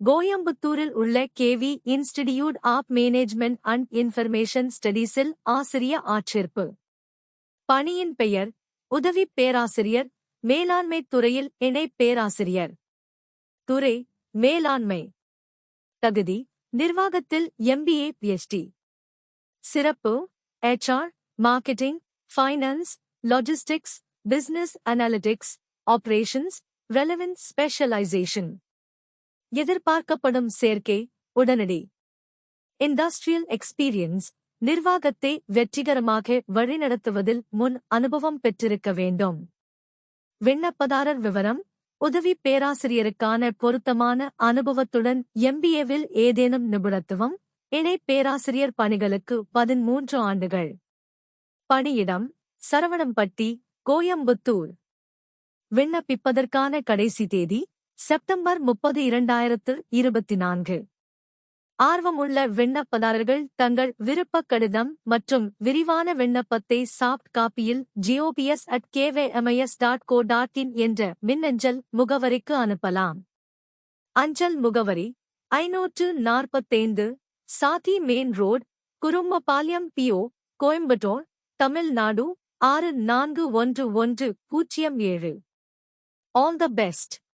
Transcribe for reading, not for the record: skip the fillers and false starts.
கோயம்புத்தூரில் உள்ள KV institute of management and information ஸ்டடீஸில் ஆசிரிய ஆட்சேர்ப்பு. பணியின் பெயர் உதவி பேராசிரியர், மேலாண்மைத் துறையில் இணை பேராசிரியர். துறை மேலாண்மை. தகுதி நிர்வாகத்தில் MBA PhD. சிறப்பு HR, marketing, finance, logistics, business analytics, operations, relevant specialisation. எதிர்பார்க்கப்படும் சேர்க்கை உடனடி. இண்டஸ்ட்ரியல் எக்ஸ்பீரியன்ஸ், நிர்வாகத்தை வெற்றிகரமாக வழிநடத்துவதில் முன் அனுபவம் பெற்றிருக்க வேண்டும். விண்ணப்பதாரர் விவரம்: உதவி பேராசிரியருக்கான பொருத்தமான அனுபவத்துடன் MBAவில் ஏதேனும் நிபுணத்துவம், இணை பேராசிரியர் பணிகளுக்கு 13 ஆண்டுகள். பணியிடம் சரவணம்பட்டி, கோயம்புத்தூர். விண்ணப்பிப்பதற்கான கடைசி தேதி செப்டம்பர் 30, 2024. ஆர்வமுள்ள விண்ணப்பதாரர்கள் தங்கள் விருப்பக் கடிதம் மற்றும் விரிவான விண்ணப்பத்தை சாஃப்ட் காப்பியில் gobs@kvmis.co.in என்ற மின்னஞ்சல் முகவரிக்கு அனுப்பலாம். அஞ்சல் முகவரி: 545, Sathy main road, Kurumbapalayam PO, Coimbatore, Tamil Nadu 6411007. All the best.